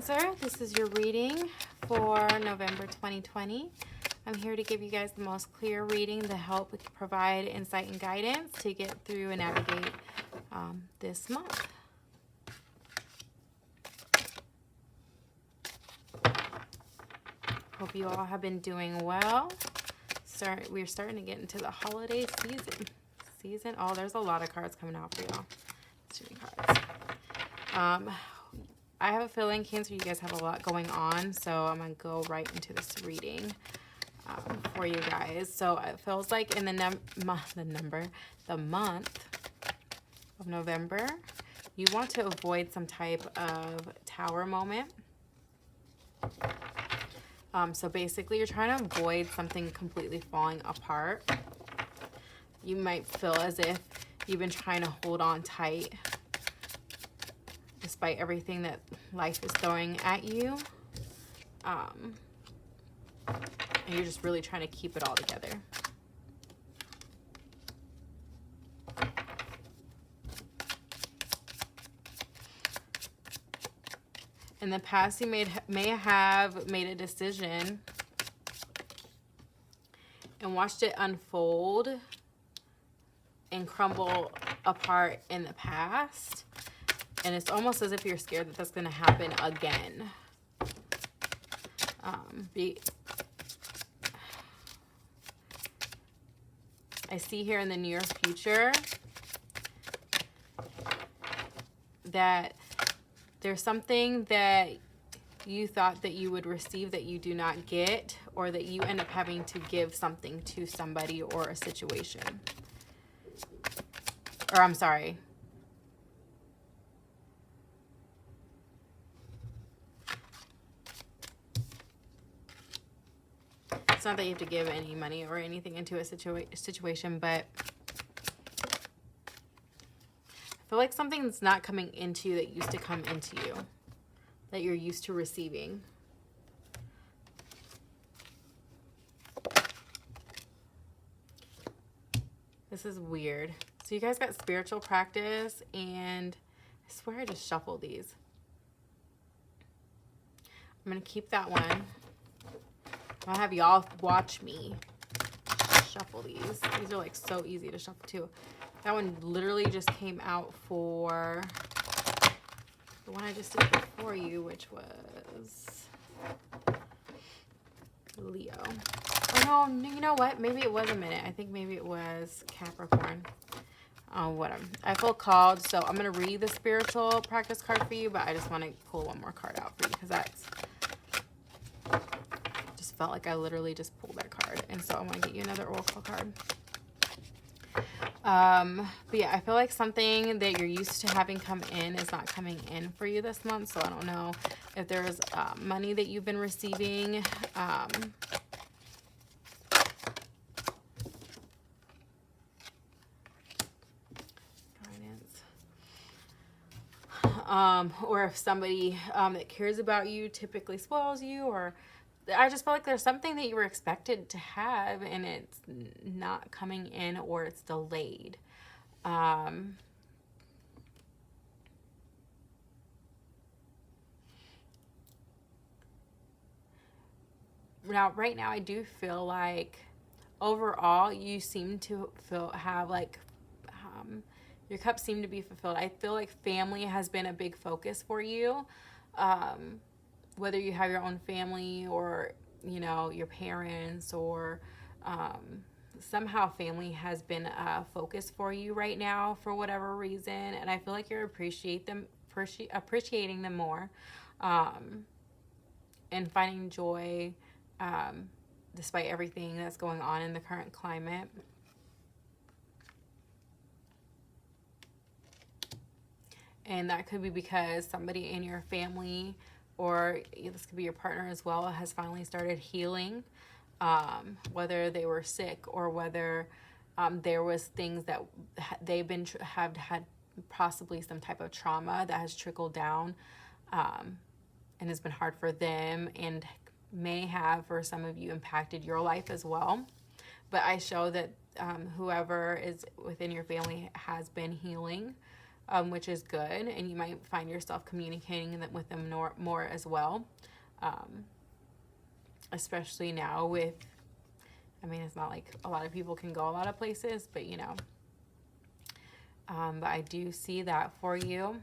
Cancer, this is your reading for November 2020. I'm here to give you guys the most clear reading to help provide insight and guidance to get through and navigate this month. Hope you all have been doing well. We're starting to get into the holiday season. Oh, there's a lot of cards coming out for y'all. Too many cards. I have a feeling, Cancer, you guys have a lot going on, so I'm going to go right into this reading for you guys. So it feels like in the month of November, you want to avoid some type of tower moment. So basically, you're trying to avoid something completely falling apart. You might feel as if you've been trying to hold on tight despite everything that life is throwing at you. And you're just really trying to keep it all together. In the past, you may have made a decision and watched it unfold and crumble apart in the past. And it's almost as if you're scared that that's going to happen again. I see here in the near future that there's something that you thought that you would receive that you do not get, or that you end up having to give something to somebody or a situation. Or I'm sorry. It's not that you have to give any money or anything into a situation, but I feel like something that's not coming into you that used to come into you, that you're used to receiving. This is weird. So you guys got spiritual practice, and I swear I just shuffled these. I'm going to keep that one. I'll have y'all watch me shuffle these. These are like so easy to shuffle too. That one literally just came out for the one I just did before you, which was Leo. Oh no, you know what? Maybe it was a minute. I think maybe it was Capricorn. Oh, whatever. I feel called, so I'm going to read the spiritual practice card for you, but I just want to pull one more card out for you because that's felt like I literally just pulled that card, and so I'm gonna get you another oracle card. But yeah, I feel like something that you're used to having come in is not coming in for you this month. So I don't know if there's money that you've been receiving. Or if somebody that cares about you typically spoils you, or I just feel like there's something that you were expected to have and it's not coming in, or it's delayed. Now, right now, I do feel like overall you seem to have like your cups seem to be fulfilled. I feel like family has been a big focus for you. Whether you have your own family, or, you know, your parents, or somehow family has been a focus for you right now for whatever reason. And I feel like you're appreciating them more, and finding joy despite everything that's going on in the current climate. And that could be because somebody in your family, or this could be your partner as well, has finally started healing, whether they were sick, or whether there was things that they've been have had possibly some type of trauma that has trickled down, and has been hard for them, and may have for some of you impacted your life as well. But I show that whoever is within your family has been healing. which is good. And you might find yourself communicating with them more as well. Especially now with, I mean, it's not like a lot of people can go a lot of places, but you know, but I do see that for you.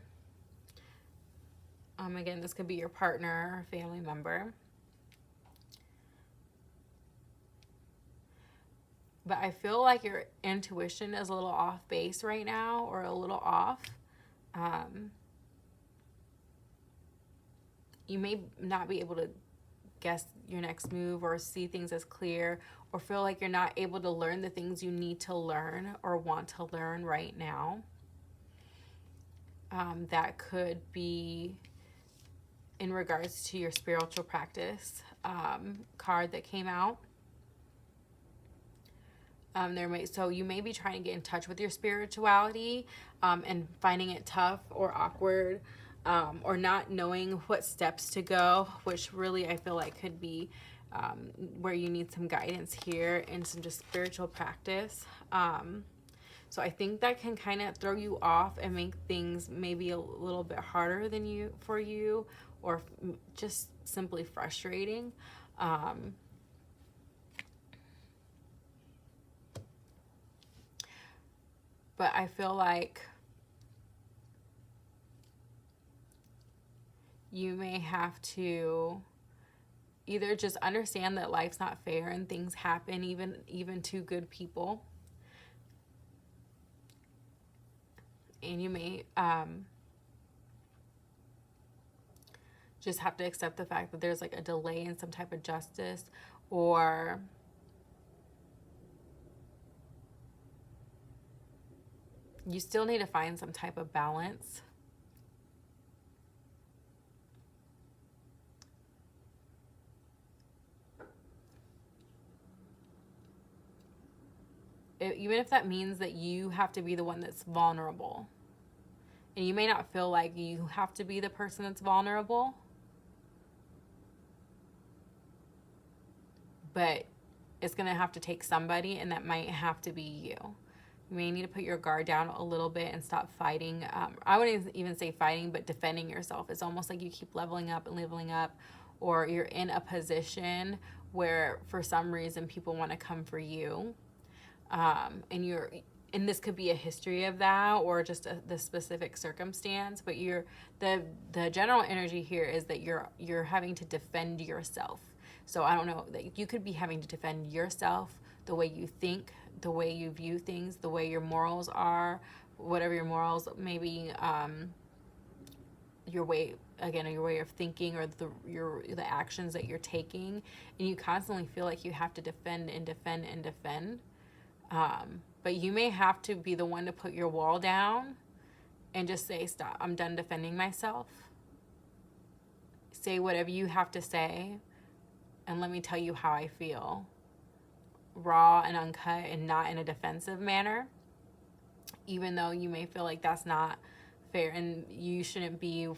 Again, this could be your partner or family member. But I feel like your intuition is a little off base right now, or a little off. You may not be able to guess your next move or see things as clear, or feel like you're not able to learn the things you need to learn or want to learn right now. That could be in regards to your spiritual practice card that came out. So you may be trying to get in touch with your spirituality and finding it tough or awkward, or not knowing what steps to go, which really I feel like could be where you need some guidance here and some just spiritual practice. So I think that can kind of throw you off and make things maybe a little bit harder for you, or just simply frustrating. But I feel like you may have to either just understand that life's not fair and things happen even to good people. And you may just have to accept the fact that there's like a delay in some type of justice, or you still need to find some type of balance. Even if that means that you have to be the one that's vulnerable. And you may not feel like you have to be the person that's vulnerable, but it's going to have to take somebody, and that might have to be you. You may need to put your guard down a little bit and stop fighting. I wouldn't even say fighting, but defending yourself. It's almost like you keep leveling up and leveling up, or you're in a position where for some reason people want to come for you. And this could be a history of that, or just the specific circumstance, but the general energy here is that you're having to defend yourself. So I don't know, that you could be having to defend yourself, the way you think, the way you view things, the way your morals are, whatever your morals, maybe your way of thinking, or the actions that you're taking, and you constantly feel like you have to defend and defend and defend. But you may have to be the one to put your wall down and just say, stop, I'm done defending myself. Say whatever you have to say, and let me tell you how I feel. Raw and uncut, and not in a defensive manner. Even though you may feel like that's not fair, and you shouldn't be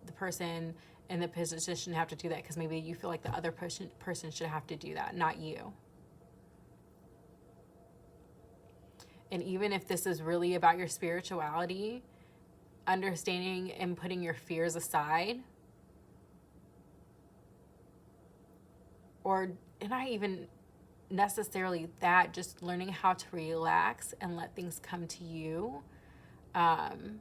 the person in the position to have to do that, because maybe you feel like the other person should have to do that, not you. And even if this is really about your spirituality, understanding and putting your fears aside, or not even necessarily that, just learning how to relax and let things come to you, and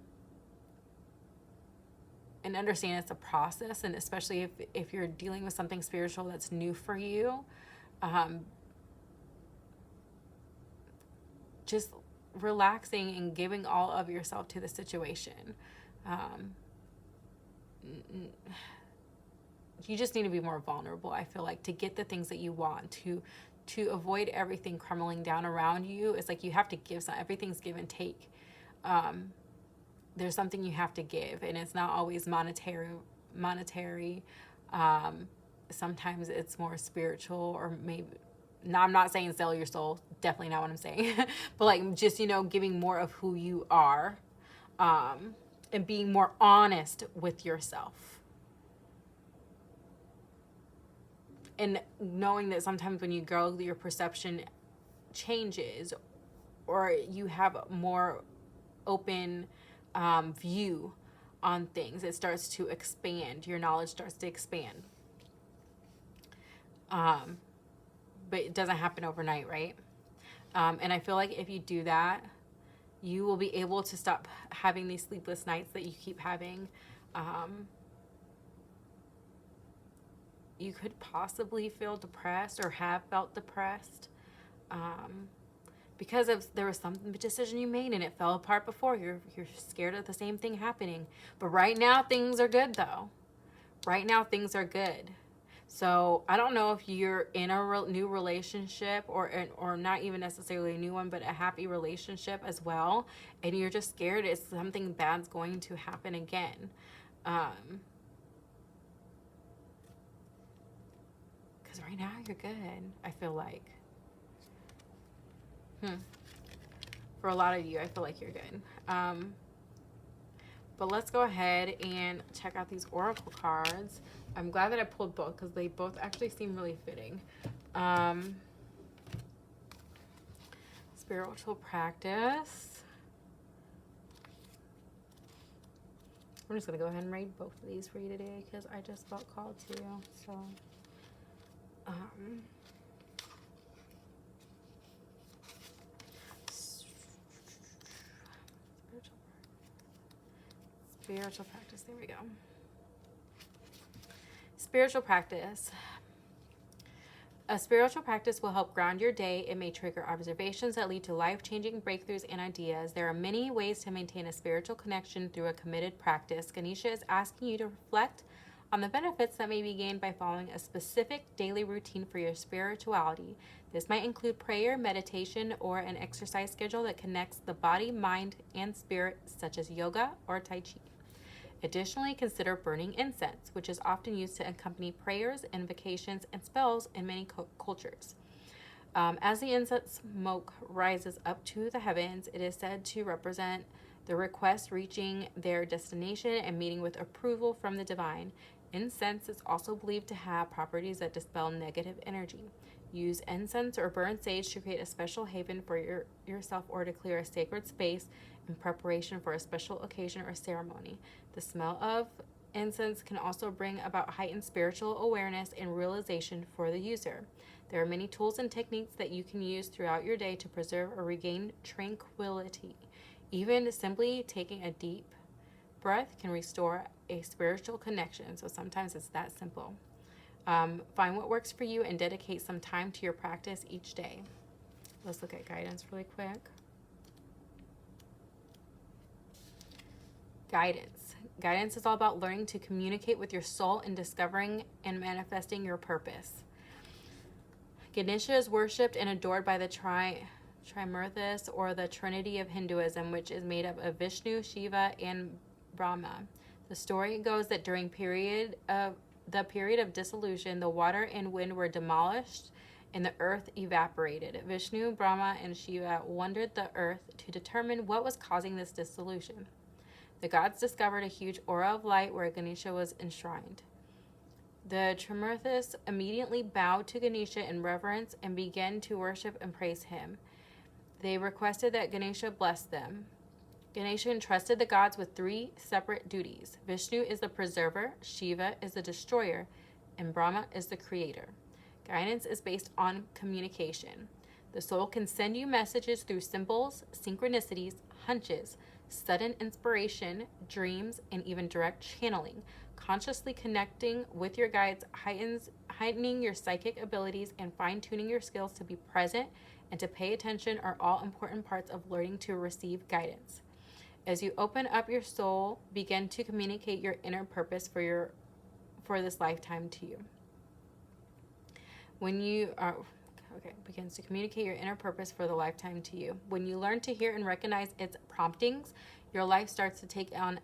understand it's a process. And especially if you're dealing with something spiritual that's new for you, just relaxing and giving all of yourself to the situation. You just need to be more vulnerable, I feel like, to get the things that you want, to avoid everything crumbling down around you. It's like you have to give some, everything's give and take. There's something you have to give, and it's not always monetary. Sometimes it's more spiritual, or maybe, no, I'm not saying sell your soul, definitely not what I'm saying, but like just, giving more of who you are, and being more honest with yourself. And knowing that sometimes when you grow, your perception changes, or you have more open view on things. It starts to expand. Your knowledge starts to expand. But it doesn't happen overnight, right? And I feel like if you do that, you will be able to stop having these sleepless nights that you keep having. You could possibly feel depressed or have felt depressed because there was some decision you made and it fell apart before. You're scared of the same thing happening. But right now things are good though. Right now things are good. So I don't know if you're in a new relationship or not even necessarily a new one, but a happy relationship as well, and you're just scared it's something bad's going to happen again. Because right now you're good, I feel like. For a lot of you, I feel like you're good. But let's go ahead and check out these oracle cards. I'm glad that I pulled both because they both actually seem really fitting. Spiritual practice. I'm just going to go ahead and read both of these for you today because I just felt called to. So, spiritual practice. There we go. Spiritual practice. A spiritual practice will help ground your day. It may trigger observations that lead to life-changing breakthroughs and ideas. There are many ways to maintain a spiritual connection through a committed practice. Ganesha is asking you to reflect on the benefits that may be gained by following a specific daily routine for your spirituality. This might include prayer, meditation, or an exercise schedule that connects the body, mind, and spirit, such as yoga or Tai Chi. Additionally, consider burning incense, which is often used to accompany prayers, invocations, and spells in many cultures. As the incense smoke rises up to the heavens, it is said to represent the request reaching their destination and meeting with approval from the divine. Incense is also believed to have properties that dispel negative energy. Use incense or burn sage to create a special haven for yourself or to clear a sacred space in preparation for a special occasion or ceremony. The smell of incense can also bring about heightened spiritual awareness and realization for the user. There are many tools and techniques that you can use throughout your day to preserve or regain tranquility. Even simply taking a deep breath can restore a spiritual connection. So sometimes it's that simple. Find what works for you and dedicate some time to your practice each day. Let's look at guidance really quick. Guidance. Guidance is all about learning to communicate with your soul and discovering and manifesting your purpose. Ganesha is worshipped and adored by the Trimurtis, or the Trinity of Hinduism, which is made up of Vishnu, Shiva, and Brahma. The story goes that during the period of dissolution, the water and wind were demolished and the earth evaporated. Vishnu, Brahma, and Shiva wandered the earth to determine what was causing this dissolution. The gods discovered a huge aura of light where Ganesha was enshrined. The Trimurtis immediately bowed to Ganesha in reverence and began to worship and praise him. They requested that Ganesha bless them. Ganesha entrusted the gods with 3 separate duties. Vishnu is the preserver, Shiva is the destroyer, and Brahma is the creator. Guidance is based on communication. The soul can send you messages through symbols, synchronicities, hunches, sudden inspiration, dreams, and even direct channeling. Consciously connecting with your guides heightening your psychic abilities and fine-tuning your skills to be present and to pay attention are all important parts of learning to receive guidance. As you open up your soul, begin to communicate your inner purpose for this lifetime to you. Begins to communicate your inner purpose for the lifetime to you. When you learn to hear and recognize its promptings, your life starts to take on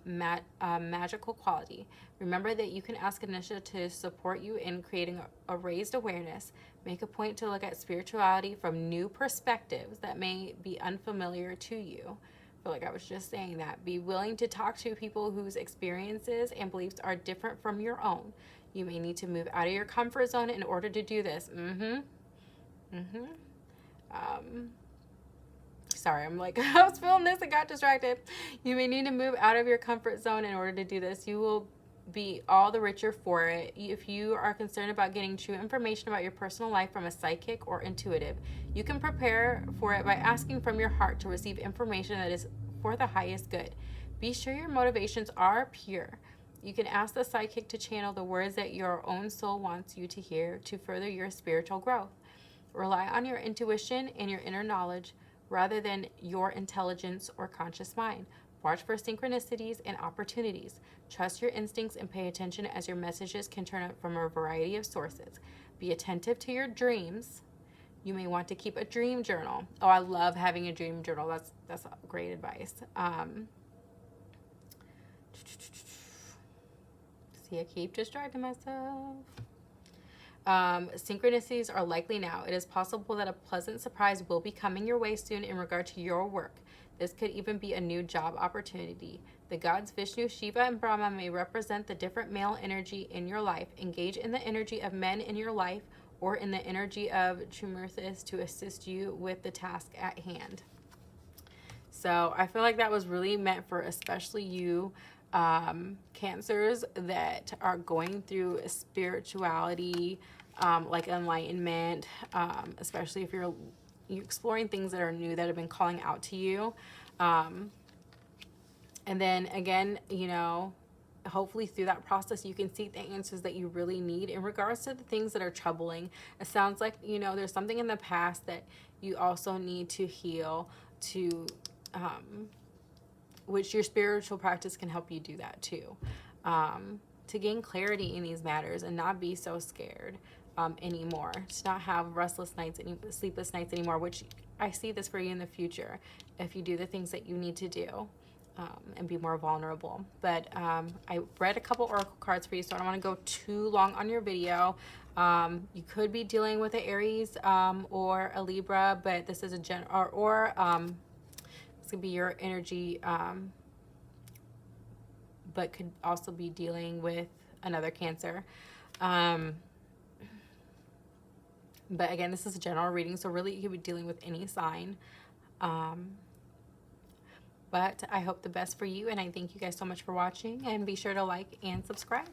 magical quality. Remember that you can ask Ganesha to support you in creating a raised awareness. Make a point to look at spirituality from new perspectives that may be unfamiliar to you. I feel like I was just saying that. Be willing to talk to people whose experiences and beliefs are different from your own. You may need to move out of your comfort zone in order to do this. sorry, I'm like, I was feeling this and got distracted. You may need to move out of your comfort zone in order to do this. You will be all the richer for it. If you are concerned about getting true information about your personal life from a psychic or intuitive, you can prepare for it by asking from your heart to receive information that is for the highest good. Be sure your motivations are pure. You can ask the psychic to channel the words that your own soul wants you to hear to further your spiritual growth. Rely on your intuition and your inner knowledge rather than your intelligence or conscious mind. Watch for synchronicities and opportunities. Trust your instincts and pay attention as your messages can turn up from a variety of sources. Be attentive to your dreams. You may want to keep a dream journal. Oh, I love having a dream journal. That's great advice. See, I keep distracting myself. Synchronicities are likely now. It is possible that a pleasant surprise will be coming your way soon in regard to your work. This could even be a new job opportunity. The gods Vishnu, Shiva, and Brahma may represent the different male energy in your life. Engage in the energy of men in your life or in the energy of Trimurthis to assist you with the task at hand. So I feel like that was really meant for especially you Cancers that are going through spirituality, like enlightenment, especially if you're exploring things that are new that have been calling out to you. And then again, you know, hopefully through that process you can seek the answers that you really need in regards to the things that are troubling. It sounds like, you know, there's something in the past that you also need to heal, to which your spiritual practice can help you do that too, to gain clarity in these matters and not be so scared anymore, to not have restless nights, sleepless nights anymore, which I see this for you in the future if you do the things that you need to do and be more vulnerable. But I read a couple oracle cards for you, so I don't want to go too long on your video. You could be dealing with an Aries or a Libra, but this is a this could be your energy, but could also be dealing with another Cancer. But again, this is a general reading, so really you could be dealing with any sign. But I hope the best for you, and I thank you guys so much for watching, and be sure to like and subscribe.